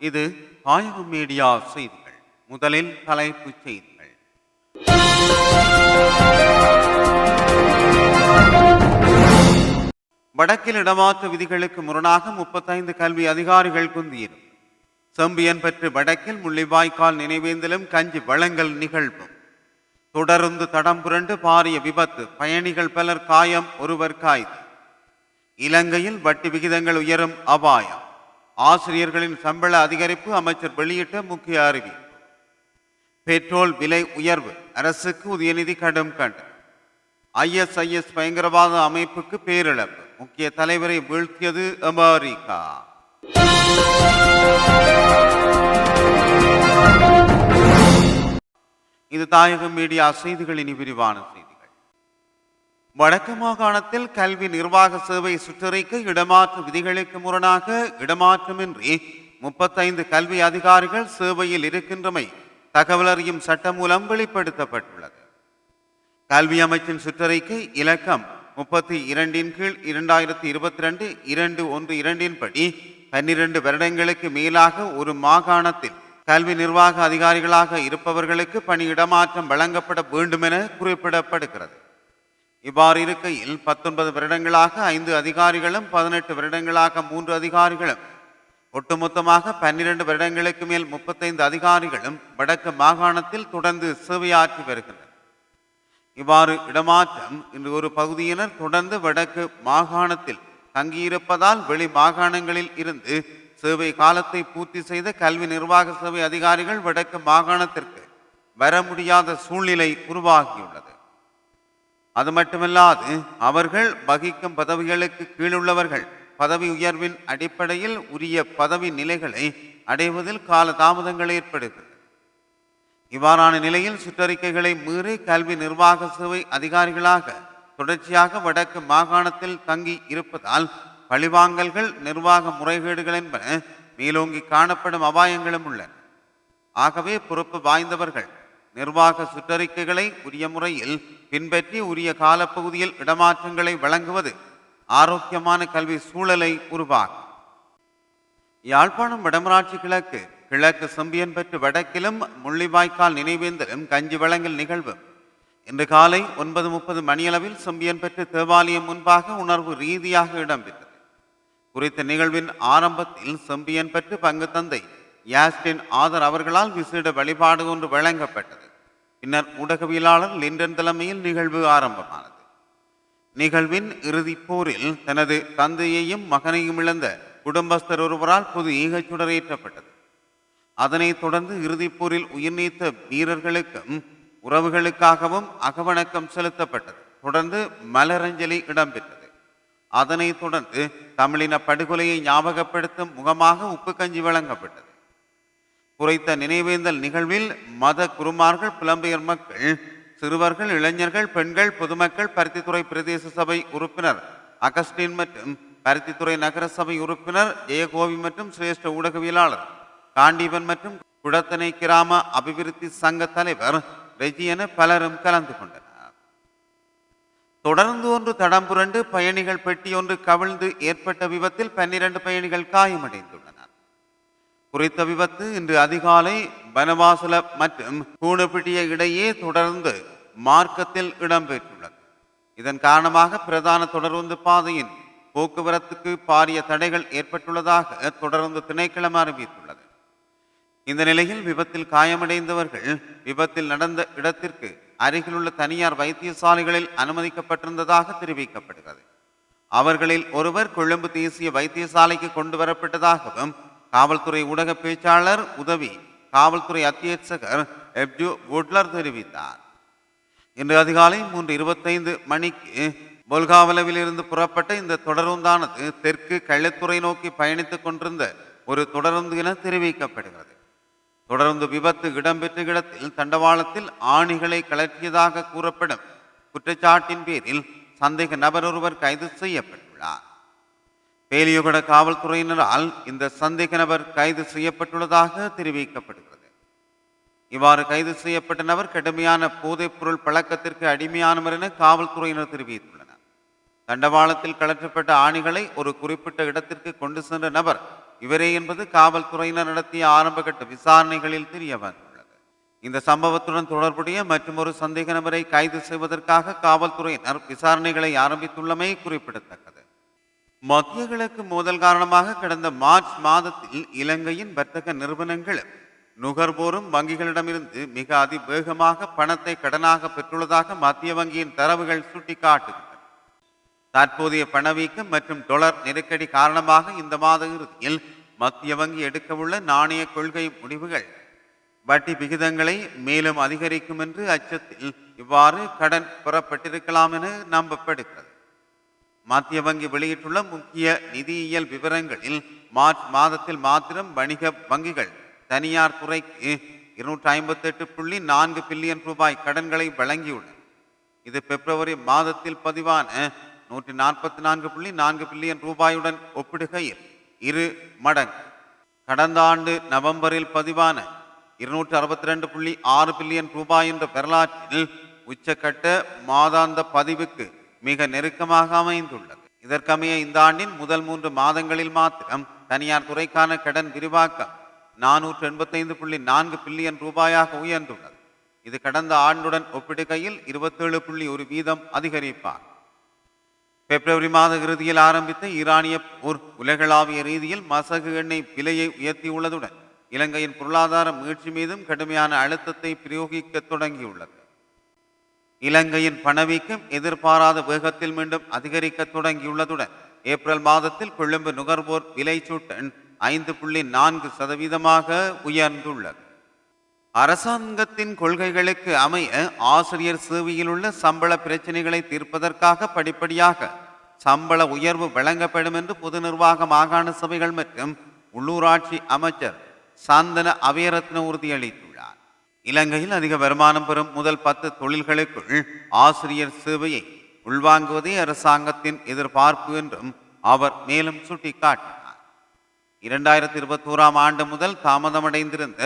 இது தாயகம் மீடியா செய்திகள். முதலில் தலைப்புச் செய்திகள். வடக்கில் இடமாற்ற விதிகளுக்கு முரணாக 35 கல்வி அதிகாரிகள் குந்தியிரும். செம்பியன் பெற்று வடக்கில் முள்ளிவாய்க்கால் நினைவேந்தலும் கஞ்சி வழங்கல் நிகழ்வும். தொடர்ந்து தடம் புரண்டு பாரிய விபத்து, பயணிகள் பலர் காயம், ஒருவர் கைது. இலங்கையில் வட்டி விகிதங்கள் உயரும் அபாயம். ஆசிரியர்களின் சம்பள அதிகரிப்பு அமைச்சர் வெளியிட்ட முக்கிய அறிவிப்பு. பெட்ரோல் விலை உயர்வு, அரசுக்கு உதயநிதி கடும் கண்டனம். ISIS பயங்கரவாத அமைப்புக்கு பேரிழப்பு, முக்கிய தலைவரை வீழ்த்தியது அமெரிக்கா. இது தாயகம் மீடியா செய்திகளின் விரிவான செய்திகள். வடக்கு மாகாணத்தில் கல்வி நிர்வாக சேவை சுற்றறிக்க இடமாற்று விதிகளுக்கு முரணாக இடமாற்றமின்றி 35 கல்வி அதிகாரிகள் சேவையில் இருக்கின்றமை தகவல் அறியும் சட்டம் மூலம் வெளிப்படுத்தப்பட்டுள்ளது. கல்வி அமைச்சின் சுற்றறிக்கை இலக்கம் 32 கீழ் 2022 212 படி 12 வருடங்களுக்கு மேலாக ஒரு மாகாணத்தில் கல்வி நிர்வாக அதிகாரிகளாக இருப்பவர்களுக்கு பணியிடமாற்றம் வழங்கப்பட வேண்டும் என குறிப்பிடப்படுகிறது. இவ்வாறு இருக்கையில் 19 வருடங்களாக 5 அதிகாரிகளும் 18 வருடங்களாக 3 அதிகாரிகளும் ஒட்டுமொத்தமாக 12 வருடங்களுக்கு மேல் 35 அதிகாரிகளும் வடக்கு மாகாணத்தில் தொடர்ந்து சேவையாற்றி வருகின்றனர். இவ்வாறு இடமாற்றம் இன்று ஒரு பகுதியினர் தொடர்ந்து வடக்கு மாகாணத்தில் தங்கியிருப்பதால் வெளி மாகாணங்களில் இருந்து சேவை காலத்தை பூர்த்தி செய்த கல்வி நிர்வாக சேவை அதிகாரிகள் வடக்கு மாகாணத்திற்கு வர முடியாத சூழ்நிலை உருவாகியுள்ளது. அது மட்டுமல்லாது அவர்கள் வகிக்கும் பதவிகளுக்கு கீழுள்ளவர்கள் பதவி உயர்வின் அடிப்படையில் உரிய பதவி நிலைகளை அடைவதில் கால தாமதங்கள் ஏற்படுகிறது. இவ்வாறான நிலையில் சுற்றறிக்கைகளை மீறி கல்வி நிர்வாக சேவை அதிகாரிகளாக தொடர்ச்சியாக வடக்கு மாகாணத்தில் தங்கி இருப்பதால் பழிவாங்கல்கள், நிர்வாக முறைகேடுகள் என்பன மேலோங்கி காணப்படும் அபாயங்களும் உள்ளன. ஆகவே பொறுப்பு வாய்ந்தவர்கள் நிர்வாக சுற்றறிக்கைகளை உரிய முறையில் பின்பற்றி உரிய காலப்பகுதியில் இடமாற்றங்களை வழங்குவது ஆரோக்கியமான கல்வி சூழலை உருவாக்கும். யாழ்ப்பாணம் வடமராட்சி கிழக்கு செம்பியன் பெற்று வடக்கிலும் முள்ளிவாய்க்கால் நினைவேந்தலும் கஞ்சி வழங்கல் நிகழ்வும் இன்று காலை 9:30 மணியளவில் செம்பியன் பெற்று தேவாலயம் முன்பாக உணர்வு ரீதியாக இடம்பெற்றது. குறித்த நிகழ்வின் ஆரம்பத்தில் செம்பியன் பெற்று பங்கு தந்தை யாஸ்டின் ஆதர் அவர்களால் விசேட வழிபாடு ஒன்று வழங்கப்பட்டது. பின்னர் ஊடகவியலாளர் லிண்டன் தலைமையில் நிகழ்வு ஆரம்பமானது. நிகழ்வின் இறுதிப் போரில் தனது தந்தையையும் மகனையும் இழந்த குடும்பஸ்தர் ஒருவரால் பொது ஈகச்சுடர் ஏற்றப்பட்டது. அதனைத் தொடர்ந்து இறுதிப் போரில் உயிர் நீத்த வீரர்களுக்கும் உறவுகளுக்காகவும் அகவணக்கம் செலுத்தப்பட்டது. தொடர்ந்து மலரஞ்சலி இடம்பெற்றது. அதனைத் தொடர்ந்து தமிழின படுகொலையை ஞாபகப்படுத்தும் முகமாக உப்பு கஞ்சி வழங்கப்பட்டது. குறைத்த நினைவேந்தல் நிகழ்வில் மத குருமார்கள், புலம்பெயர் மக்கள், சிறுவர்கள், இளைஞர்கள், பெண்கள், பொதுமக்கள், பருத்தித்துறை பிரதேச சபை உறுப்பினர் அகஸ்டின் மற்றும் பருத்தித்துறை நகர சபை உறுப்பினர் ஜெயகோவி மற்றும் சிரேஷ்ட ஊடகவியலாளர் காண்டீபன் மற்றும் குடத்தனை கிராம அபிவிருத்தி சங்க தலைவர் ரெஜி என பலரும் கலந்து கொண்டனர். தொடர்ந்து ஒன்று தடம் புரண்டு பயணிகள் பெட்டி ஒன்று கவிழ்ந்து ஏற்பட்ட விபத்தில் 12 பயணிகள் காயமடைந்துள்ளனர். குறித்த விபத்து இன்று அதிகாலை பனவாசல மற்றும் கூணுப்பிட்டிய இடையே தொடர்ந்து மார்க்கத்தில் இடம்பெற்றுள்ளது. இதன் காரணமாக பிரதான தொடருந்து பாதையின் போக்குவரத்துக்கு பாரிய தடைகள் ஏற்பட்டுள்ளதாக தொடர்ந்து திணைக்களம் அறிவித்துள்ளது. இந்த நிலையில் விபத்தில் காயமடைந்தவர்கள் விபத்தில் நடந்த இடத்திற்கு அருகிலுள்ள தனியார் வைத்தியசாலைகளில் அனுமதிக்கப்பட்டிருந்ததாக தெரிவிக்கப்படுகிறது. அவர்களில் ஒருவர் கொழும்பு தேசிய வைத்தியசாலைக்கு கொண்டு வரப்பட்டதாகவும் காவல்துறை ஊடக பேச்சாளர் உதவி காவல்துறை அத்தியட்சகர் எப்ஜு வுட்லர் தெரிவித்தார். இன்று அதிகாலை 3:25 மணிக்கு பொல்காவலவில் இருந்து புறப்பட்ட இந்த தொடருந்தானது தெற்கு கள்ளத்துறை நோக்கி பயணித்துக் கொண்டிருந்த ஒரு தொடருந்து என தெரிவிக்கப்படுகிறது. தொடர்ந்து விபத்து இடம்பெற்ற இடத்தில் தண்டவாளத்தில் ஆணிகளை கலற்றியதாக கூறப்படும் குற்றச்சாட்டின் பேரில் சந்தேக நபர் ஒருவர் கைது செய்யப்பட்டுள்ளார். பேலியகுட காவல்துறையினரால் இந்த சந்தேக நபர் கைது செய்யப்பட்டுள்ளதாக தெரிவிக்கப்படுகிறது. இவ்வாறு கைது செய்யப்பட்ட நபர் கடுமையான போதைப் பொருள் பழக்கத்திற்கு அடிமையானவர் என காவல்துறையினர் தெரிவித்துள்ளனர். தண்டவாளத்தில் கலற்றப்பட்ட ஆணிகளை ஒரு குறிப்பிட்ட இடத்திற்கு கொண்டு சென்ற நபர் இவரே என்பது காவல்துறையினர் நடத்திய ஆரம்பகட்ட விசாரணைகளில் தெரிய வந்துள்ளது. இந்த சம்பவத்துடன் தொடர்புடைய மற்றொரு சந்தேக நபரை கைது செய்வதற்காக காவல்துறையினர் விசாரணைகளை ஆரம்பித்துள்ளமை குறிப்பிடத்தக்கது. மத்திய கிழக்கு மோதல் காரணமாக கடந்த மார்ச் மாதத்தில் இலங்கையின் வர்த்தக நிறுவனங்களும் நுகர்வோரும் வங்கிகளிடமிருந்து மிக அதிவேகமாக பணத்தை கடனாக பெற்றுள்ளதாக மத்திய வங்கியின் தரவுகள் சுட்டிக்காட்டுகின்றன. தற்போதைய பணவீக்கம் மற்றும் டொலர் நெருக்கடி காரணமாக இந்த மாத இறுதியில் மத்திய வங்கி எடுக்கவுள்ள நாணய கொள்கை முடிவுகள் வட்டி விகிதங்களை மேலும் அதிகரிக்கும் என்று அச்சத்தில் இவ்வாறு கடன் பெறப்பட்டிருக்கலாம் என நம்பப்படுகிறது. மத்திய வங்கி வெளியிட்டுள்ள முக்கிய நிதியியல் விவரங்களில் மார்ச் மாதத்தில் மாத்திரம் வணிக வங்கிகள் தனியார் துறைக்கு 258.4 பில்லியன் ரூபாய் கடன்களை வழங்கியுள்ளன. இது பிப்ரவரி மாதத்தில் பதிவான 144.4 பில்லியன் ரூபாயுடன் ஒப்பிடுகையில் 2 மடங்கு. கடந்த ஆண்டு நவம்பரில் பதிவான 262.6 பில்லியன் ரூபாய் என்ற வரலாற்றில் உச்சக்கட்ட மாதாந்த பதிவுக்கு மிக நெருக்கமாக அமைந்துள்ளது. இதற்கமைய இந்த ஆண்டின் முதல் 3 மாதங்களில் மாத்திரம் தனியார் துறைக்கான கடன் விரிவாக்கம் 485.4 பில்லியன் ரூபாயாக உயர்ந்துள்ளது. இது கடந்த ஆண்டுடன் ஒப்பிடுகையில் 27.1% அதிகரிப்பார். பிப்ரவரி மாத இறுதியில் ஆரம்பித்த ஈரானிய போர் உலகளாவிய ரீதியில் மசகு எண்ணெய் விலையை உயர்த்தியுள்ளதுடன் இலங்கையின் பொருளாதார மீழ்ச்சி மீதும் கடுமையான அழுத்தத்தை பிரயோகிக்க தொடங்கியுள்ளது. இலங்கையின் பணவீக்கம் எதிர்பாராத வேகத்தில் மீண்டும் அதிகரிக்க தொடங்கியுள்ளதுடன் ஏப்ரல் மாதத்தில் கொழும்பு நுகர்வோர் விலை சூட்டன் 5.4% உயர்ந்துள்ளது. அரசாங்கத்தின் கொள்கைகளுக்கு அமைய ஆசிரியர் சேவையில் உள்ள சம்பள பிரச்சினைகளை தீர்ப்பதற்காக படிப்படியாக சம்பள உயர்வு வழங்கப்படும் என்று பொது நிர்வாக மாகாண சபைகள் மற்றும் உள்ளூராட்சி அமைச்சர் சந்தன அபேரத்ன உறுதியளித்துள்ளார். இலங்கையில் அதிக வருமானம் பெறும் முதல் 10 தொழில்களுக்குள் ஆசிரியர் சேவையை உள்வாங்குவதே அரசாங்கத்தின் எதிர்பார்ப்பு என்றும் அவர் மேலும் சுட்டிக்காட்டினார். 2021 ஆண்டு முதல் தாமதமடைந்திருந்த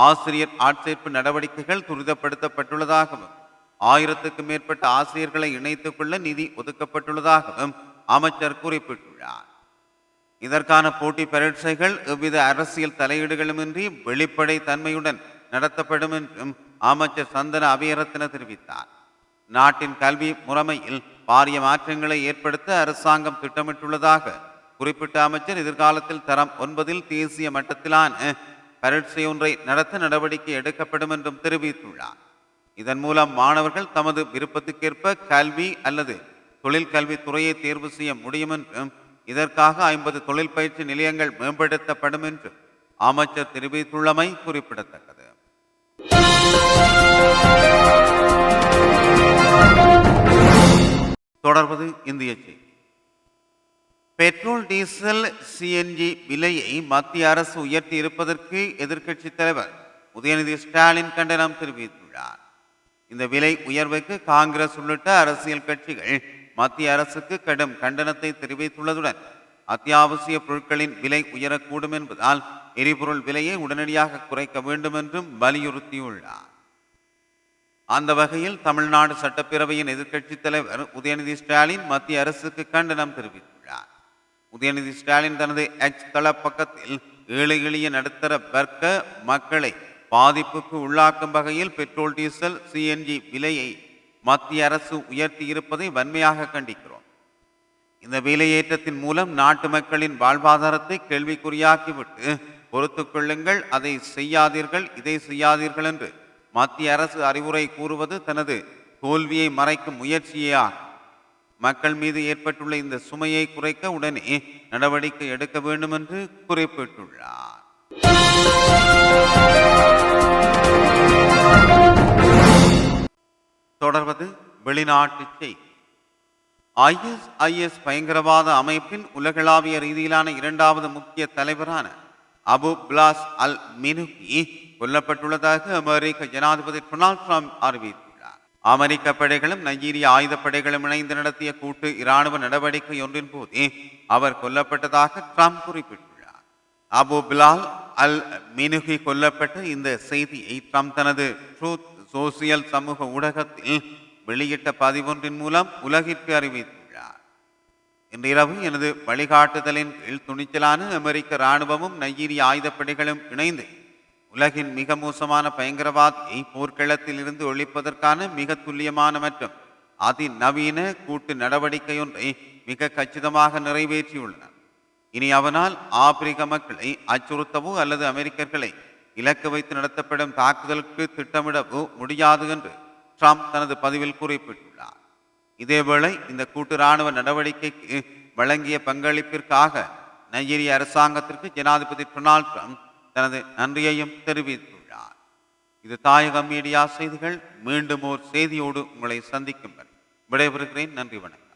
ஆசிரியர் ஆட்சேர்ப்பு நடவடிக்கைகள் துரிதப்படுத்தப்பட்டுள்ளதாகவும் 1000க்கும் மேற்பட்ட ஆசிரியர்களை இணைத்துக் கொள்ள நிதி ஒதுக்கப்பட்டுள்ளதாகவும் அமைச்சர் குறிப்பிட்டுள்ளார். இதற்கான போட்டி பரீட்சைகள் எவ்வித அரசியல் தலையீடுகளுமின்றி வெளிப்படை தன்மையுடன் நடத்தப்படும் என்றும் அமைச்சர் சந்தன அபேரத்ன தெரிவித்தார். நாட்டின் கல்வி முறைமையில் பாரிய மாற்றங்களை ஏற்படுத்த அரசாங்கம் திட்டமிட்டுள்ளதாக குறிப்பிட்ட அமைச்சர் எதிர்காலத்தில் தரம் 9 தேசிய மட்டத்திலான பரீட்சை ஒன்றை நடத்த நடவடிக்கை எடுக்கப்படும் என்றும் தெரிவித்துள்ளார். இதன் மூலம் மாணவர்கள் தமது விருப்பத்துக்கேற்ப கல்வி அல்லது தொழிற்கல்வி துறையை தேர்வு செய்ய முடியும் என்றும் இதற்காக 50 தொழில் பயிற்சி நிலையங்கள் மேம்படுத்தப்படும் என்றும் அமைச்சர் தெரிவித்துள்ளமை குறிப்பிடத்தக்கது. தொடர்வது இந்திய செய்தி. பெட்ரோல் டீசல் சிஎன்ஜி விலையை மத்திய அரசு உயர்த்தி இருப்பதற்கு எதிர்க்கட்சித் தலைவர் உதயநிதி ஸ்டாலின் கண்டனம் தெரிவித்துள்ளார். இந்த விலை உயர்வுக்கு காங்கிரஸ் உள்ளிட்ட அரசியல் கட்சிகள் மத்திய அரசுக்கு கடும் கண்டனத்தை தெரிவித்துள்ளதுடன் அத்தியாவசிய பொருட்களின் விலை உயரக்கூடும் என்பதால் எரிபொருள் விலையை உடனடியாக குறைக்க வேண்டும் என்றும் வலியுறுத்தியுள்ளார். அந்த வகையில் தமிழ்நாடு சட்டப்பேரவையின் எதிர்க்கட்சித் தலைவர் உதயநிதி ஸ்டாலின் மத்திய அரசுக்கு கண்டனம் தெரிவித்துள்ளார். உதயநிதி ஸ்டாலின் தனது எக்ஸ் தள பக்கத்தில் ஏழை எளிய நடுத்தர வர்க்க மக்களை பாதிப்புக்கு உள்ளாக்கும் வகையில் பெட்ரோல் டீசல் சிஎன்ஜி விலையை மத்திய அரசு உயர்த்தி இருப்பதை வன்மையாக கண்டிக்கிறோம். இந்த விலையேற்றத்தின் மூலம் நாட்டு மக்களின் வாழ்வாதாரத்தை கேள்விக்குறியாக்கிவிட்டு பொறுத்துக் கொள்ளுங்கள், அதை செய்யாதீர்கள், இதை செய்யாதீர்கள் என்று மத்திய அரசு அறிவுரை கூறுவது தனது தோல்வியை மறைக்கும் முயற்சியாகும். மக்கள் மீது ஏற்பட்டுள்ள இந்த சுமையை குறைக்க உடனே நடவடிக்கை எடுக்க வேண்டும் என்று குறிப்பிட்டுள்ளார். தொடர்வது வெளிநாட்டு செய்தி. ISIS பயங்கரவாத அமைப்பின் உலகளாவிய ரீதியிலான 2வது முக்கிய தலைவரான அபு பிலாஸ் அல் மினுகி கொல்லப்பட்டுள்ளதாக அமெரிக்க ஜனாதிபதி டொனால்ட் ட்ரம்ப் அறிவித்துள்ளார். அமெரிக்க படைகளும் நைஜீரிய ஆயுதப்படைகளும் இணைந்து நடத்திய கூட்டு இராணுவ நடவடிக்கை ஒன்றின் போதே அவர் கொல்லப்பட்டதாக ட்ரம்ப் குறிப்பிட்டுள்ளார். அபு பிலால் அல் மினுகி கொல்லப்பட்ட இந்த செய்தியை ட்ரம்ப் தனது ட்ரூத் சோசியல் சமூக ஊடகத்தில் வெளியிட்ட பதிவொன்றின் மூலம் உலகிற்கு அறிவித்துள்ளார். இன்றிரவு எனது வழிகாட்டுதலின் கீழ் துணிச்சலான அமெரிக்க இராணுவமும் நைஜீரிய ஆயுதப்படைகளும் இணைந்து உலகின் மிக மோசமான பயங்கரவாதியை போர்க்களத்தில் இருந்து ஒழிப்பதற்கான மிக துல்லியமான மற்றும் அதிநவீன கூட்டு நடவடிக்கையொன்றை மிக கச்சிதமாக நிறைவேற்றியுள்ளனர். இனி அவனால் ஆப்பிரிக்க மக்களை அச்சுறுத்தவோ அல்லது அமெரிக்கர்களை இலக்கு வைத்து நடத்தப்படும் தாக்குதலுக்கு திட்டமிடவோ முடியாது என்று ட்ரம்ப் தனது பதிவில் குறிப்பிட்டுள்ளார். இதேவேளை இந்த கூட்டு இராணுவ நடவடிக்கைக்கு வழங்கிய பங்களிப்பிற்காக நைஜீரிய அரசாங்கத்திற்கு ஜனாதிபதி டொனால்ட் ட்ரம்ப் தனது நன்றியையும் தெரிவித்துள்ளார். இது தாயகம் மீடியா செய்திகள். மீண்டும் ஓர் செய்தியோடு உங்களை சந்திக்கும் வரை விடைபெறுகிறேன். நன்றி, வணக்கம்.